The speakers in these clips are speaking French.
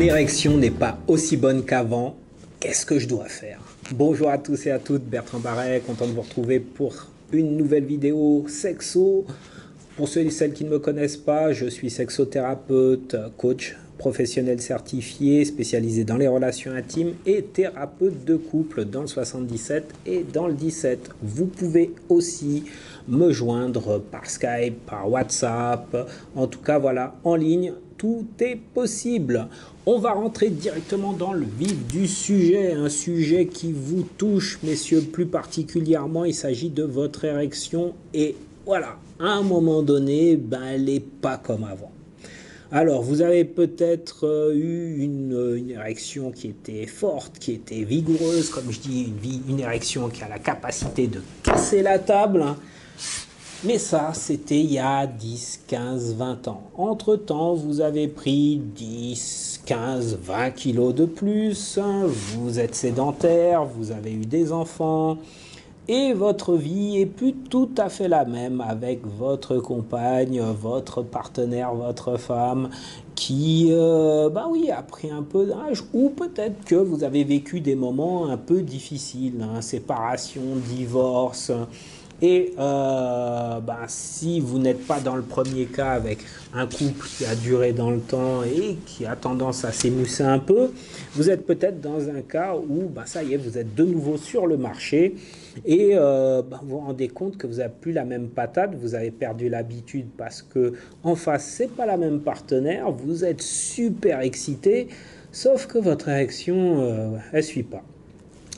érection n'est pas aussi bonne qu'avant, qu'est-ce que je dois faire? Bonjour à tous et à toutes, Bertrand Barret, content de vous retrouver pour une nouvelle vidéo sexo. Pour ceux et celles qui ne me connaissent pas, je suis sexothérapeute, coach professionnel certifié, spécialisé dans les relations intimes et thérapeute de couple dans le 77 et dans le 17. Vous pouvez aussi me joindre par Skype, par WhatsApp, en tout cas voilà, en ligne, tout est possible. On va rentrer directement dans le vif du sujet, un sujet qui vous touche, messieurs, plus particulièrement, il s'agit de votre érection et voilà, à un moment donné, elle n'est pas comme avant. Alors, vous avez peut-être eu une érection qui était forte, qui était vigoureuse, comme je dis, une érection qui a la capacité de casser la table. Mais ça, c'était il y a 10, 15, 20 ans. Entre-temps, vous avez pris 10, 15, 20 kilos de plus, vous êtes sédentaire, vous avez eu des enfants, et votre vie est plus tout à fait la même avec votre compagne, votre partenaire, votre femme qui, a pris un peu d'âge, ou peut-être que vous avez vécu des moments un peu difficiles, séparation, divorce. Et si vous n'êtes pas dans le premier cas avec un couple qui a duré dans le temps et qui a tendance à s'émousser un peu, vous êtes peut-être dans un cas où ça y est, vous êtes de nouveau sur le marché et vous vous rendez compte que vous n'avez plus la même patate, vous avez perdu l'habitude parce que en face, c'est pas la même partenaire, vous êtes super excité, sauf que votre érection, elle suit pas.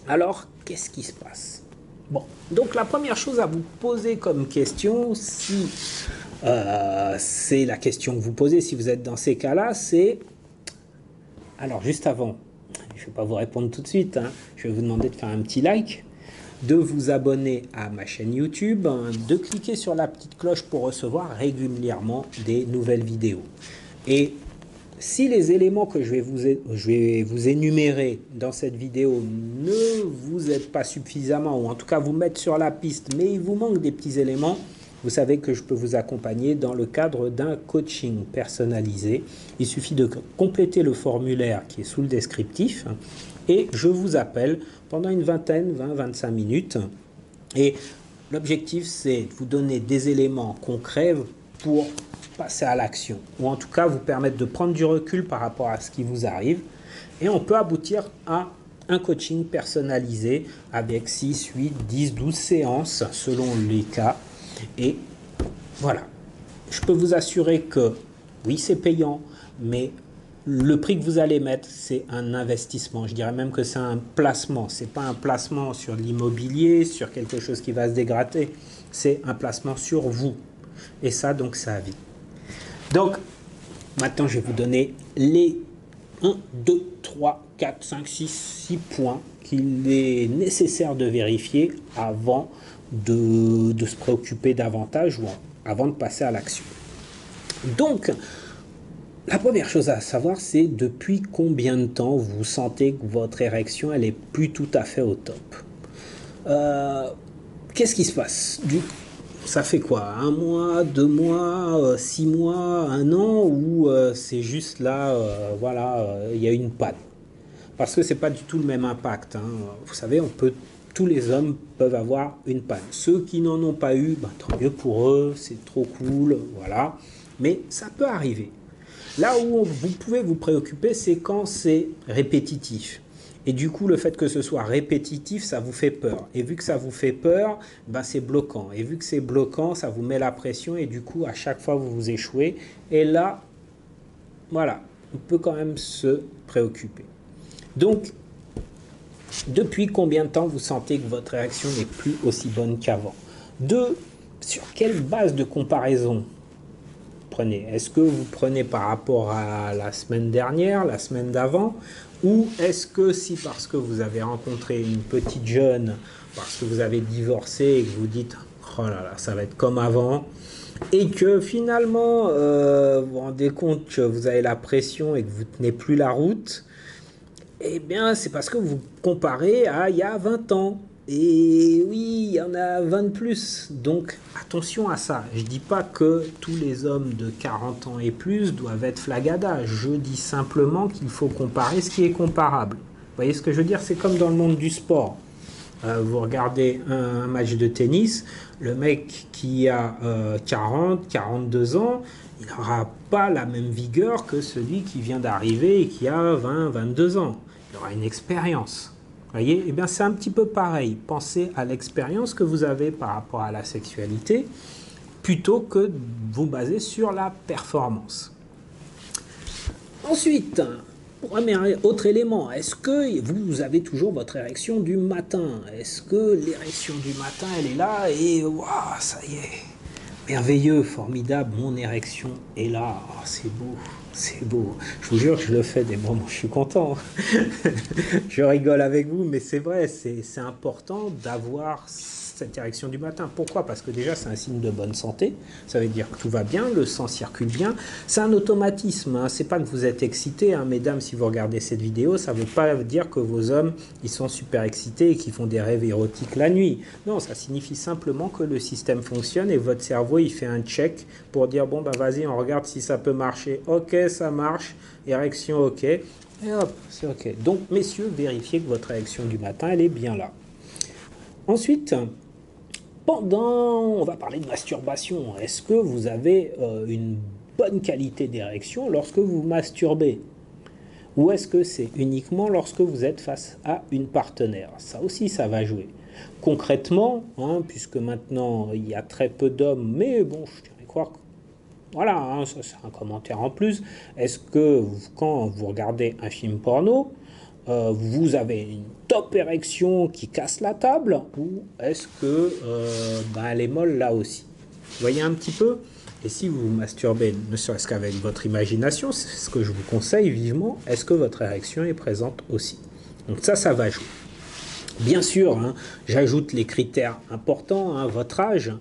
Alors, qu'est-ce qui se passe ? Bon, donc la première chose à vous poser comme question, si c'est la question que vous posez, si vous êtes dans ces cas-là, c'est... Alors juste avant, je ne vais pas vous répondre tout de suite, je vais vous demander de faire un petit like, de vous abonner à ma chaîne YouTube, de cliquer sur la petite cloche pour recevoir régulièrement des nouvelles vidéos. Et si les éléments que je vais vous énumérer dans cette vidéo ne vous aident pas suffisamment, ou en tout cas vous mettent sur la piste, mais il vous manque des petits éléments, vous savez que je peux vous accompagner dans le cadre d'un coaching personnalisé. Il suffit de compléter le formulaire qui est sous le descriptif et je vous appelle pendant une vingtaine, 20-25 minutes. Et l'objectif, c'est de vous donner des éléments concrets pour passer à l'action, ou en tout cas vous permettre de prendre du recul par rapport à ce qui vous arrive, et on peut aboutir à un coaching personnalisé avec 6, 8, 10, 12 séances selon les cas, et voilà. Je peux vous assurer que oui, c'est payant, mais le prix que vous allez mettre, c'est un investissement. Je dirais même que c'est un placement. Ce n'est pas un placement sur l'immobilier, sur quelque chose qui va se dégrader, c'est un placement sur vous, et ça, donc, c'est à vie. Donc, maintenant, je vais vous donner les 1, 2, 3, 4, 5, 6 points qu'il est nécessaire de vérifier avant de se préoccuper davantage ou avant de passer à l'action. Donc, la première chose à savoir, c'est depuis combien de temps vous sentez que votre érection, elle est plus tout à fait au top. Qu'est-ce qui se passe ? Ça fait quoi? 1 mois, 2 mois, 6 mois, 1 an, ou c'est juste là, il y a une panne? Parce que c'est pas du tout le même impact. Vous savez, tous les hommes peuvent avoir une panne. Ceux qui n'en ont pas eu, tant mieux pour eux, c'est trop cool, voilà. Mais ça peut arriver. Là où vous pouvez vous préoccuper, c'est quand c'est répétitif. Et du coup, le fait que ce soit répétitif, ça vous fait peur. Et vu que ça vous fait peur, c'est bloquant. Et vu que c'est bloquant, ça vous met la pression. Et du coup, à chaque fois, vous vous échouez. Et là, voilà, on peut quand même se préoccuper. Donc, depuis combien de temps vous sentez que votre réaction n'est plus aussi bonne qu'avant? Sur quelle base de comparaison prenez? Est-ce que vous prenez par rapport à la semaine dernière, la semaine d'avant? Ou est-ce que si parce que vous avez rencontré une petite jeune, parce que vous avez divorcé et que vous dites « oh là là, ça va être comme avant », et que finalement vous vous rendez compte que vous avez la pression et que vous ne tenez plus la route, eh bien c'est parce que vous comparez à il y a 20 ans. Et oui, il y en a 20 de plus. Donc attention à ça. Je ne dis pas que tous les hommes de 40 ans et plus doivent être flagada. Je dis simplement qu'il faut comparer ce qui est comparable. Vous voyez ce que je veux dire? C'est comme dans le monde du sport. Vous regardez un match de tennis, le mec qui a 40, 42 ans, il n'aura pas la même vigueur que celui qui vient d'arriver et qui a 20, 22 ans. Il aura une expérience. Voyez, eh bien c'est un petit peu pareil. Pensez à l'expérience que vous avez par rapport à la sexualité, plutôt que de vous baser sur la performance. Ensuite, autre élément, est-ce que vous avez toujours votre érection du matin? Est-ce que l'érection du matin, elle est là et waouh, ça y est, merveilleux, formidable, mon érection est là, oh, c'est beau. C'est beau. Je vous jure que je le fais des moments, je suis content. Je rigole avec vous, mais c'est vrai, c'est important d'avoir cette érection du matin. Pourquoi? Parce que déjà, c'est un signe de bonne santé. Ça veut dire que tout va bien, le sang circule bien. C'est un automatisme. Hein. C'est pas que vous êtes excité, hein. Mesdames, si vous regardez cette vidéo, ça ne veut pas dire que vos hommes, ils sont super excités et qu'ils font des rêves érotiques la nuit. Non, ça signifie simplement que le système fonctionne et votre cerveau, il fait un check pour dire, bon, bah vas-y, on regarde si ça peut marcher. Ok, ça marche. Érection, ok. Et hop, c'est ok. Donc, messieurs, vérifiez que votre érection du matin, elle est bien là. Ensuite, on va parler de masturbation. Est-ce que vous avez une bonne qualité d'érection lorsque vous masturbez? Ou est-ce que c'est uniquement lorsque vous êtes face à une partenaire? Ça aussi, ça va jouer. Concrètement, hein, puisque maintenant, il y a très peu d'hommes, mais bon, je dirais croire que voilà, hein, ça c'est un commentaire en plus. Est-ce que quand vous regardez un film porno, vous avez une top érection qui casse la table ou est-ce que elle est molle là aussi? Vous voyez un petit peu? Et si vous vous masturbez, ne serait-ce qu'avec votre imagination, c'est ce que je vous conseille vivement, est-ce que votre érection est présente aussi? Donc ça va jouer. Bien sûr, hein, j'ajoute les critères importants, hein, votre âge,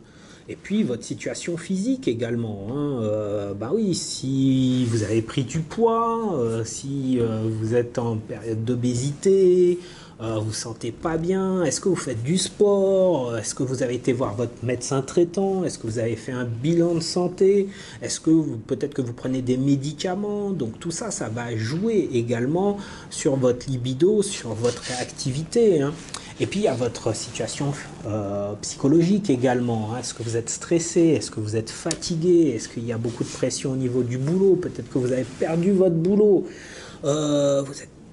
et puis votre situation physique également. Hein. Oui, si vous avez pris du poids, si vous êtes en période d'obésité, vous ne sentez pas bien, est-ce que vous faites du sport, est-ce que vous avez été voir votre médecin traitant, est-ce que vous avez fait un bilan de santé, est-ce que peut-être que vous prenez des médicaments, donc tout ça, ça va jouer également sur votre libido, sur votre réactivité. Hein. Et puis il y a votre situation psychologique également. Hein. Est-ce que vous êtes stressé? Est-ce que vous êtes fatigué? Est-ce qu'il y a beaucoup de pression au niveau du boulot? Peut-être que vous avez perdu votre boulot.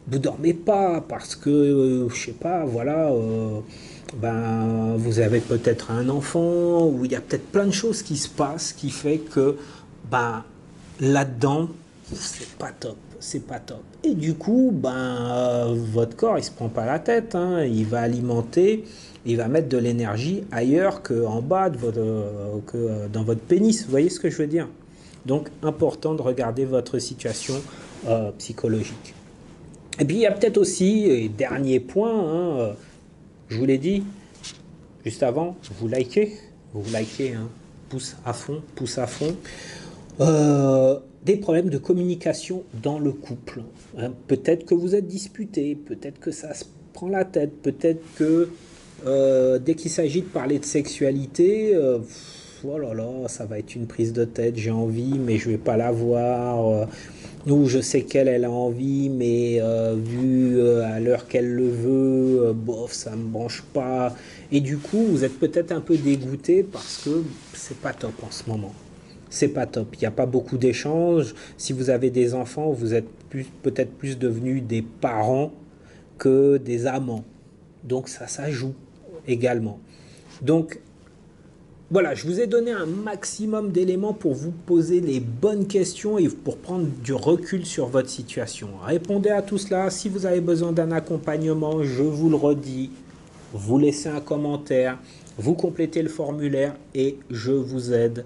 Vous dormez pas parce que, je sais pas, voilà, vous avez peut-être un enfant, ou il y a peut-être plein de choses qui se passent qui fait que là-dedans, c'est pas top. C'est pas top. Et du coup, votre corps, il se prend pas la tête. Hein, il va alimenter, il va mettre de l'énergie ailleurs qu'en bas que dans votre pénis. Vous voyez ce que je veux dire? Donc, important de regarder votre situation psychologique. Et puis, il y a peut-être aussi, et dernier point, hein, je vous l'ai dit juste avant, vous likez, hein, pouce à fond, des problèmes de communication dans le couple. Hein. Peut-être que vous êtes disputé, peut-être que ça se prend la tête, peut-être que dès qu'il s'agit de parler de sexualité, oh là là, ça va être une prise de tête, j'ai envie, mais je vais pas l'avoir. Ou je sais qu'elle a envie, mais vu à l'heure qu'elle le veut, bof, ça me branche pas. Et du coup, vous êtes peut-être un peu dégoûté parce que c'est pas top en ce moment. C'est pas top. Il n'y a pas beaucoup d'échanges. Si vous avez des enfants, vous êtes peut-être plus devenus des parents que des amants. Donc ça joue également. Donc voilà, je vous ai donné un maximum d'éléments pour vous poser les bonnes questions et pour prendre du recul sur votre situation. Répondez à tout cela. Si vous avez besoin d'un accompagnement, je vous le redis, vous laissez un commentaire, vous complétez le formulaire et je vous aide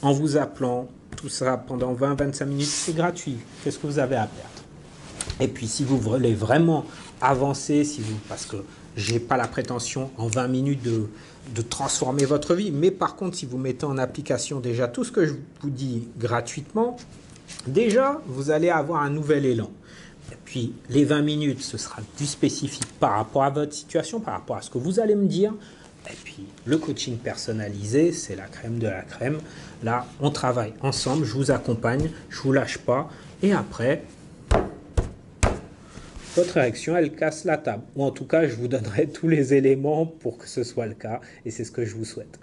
en vous appelant. Tout ça pendant 20-25 minutes, c'est gratuit. Qu'est-ce que vous avez à perdre? Et puis si vous voulez vraiment avancer, parce que j'ai pas la prétention en 20 minutes de transformer votre vie, mais par contre si vous mettez en application déjà tout ce que je vous dis gratuitement, déjà vous allez avoir un nouvel élan. Et puis les 20 minutes, ce sera du spécifique par rapport à votre situation, par rapport à ce que vous allez me dire. Et puis le coaching personnalisé, c'est la crème de la crème. Là, on travaille ensemble, je vous accompagne, je ne vous lâche pas. Et après, votre réaction, elle casse la table. Ou en tout cas, je vous donnerai tous les éléments pour que ce soit le cas. Et c'est ce que je vous souhaite.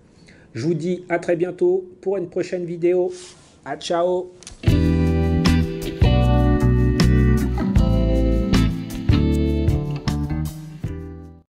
Je vous dis à très bientôt pour une prochaine vidéo. À ciao!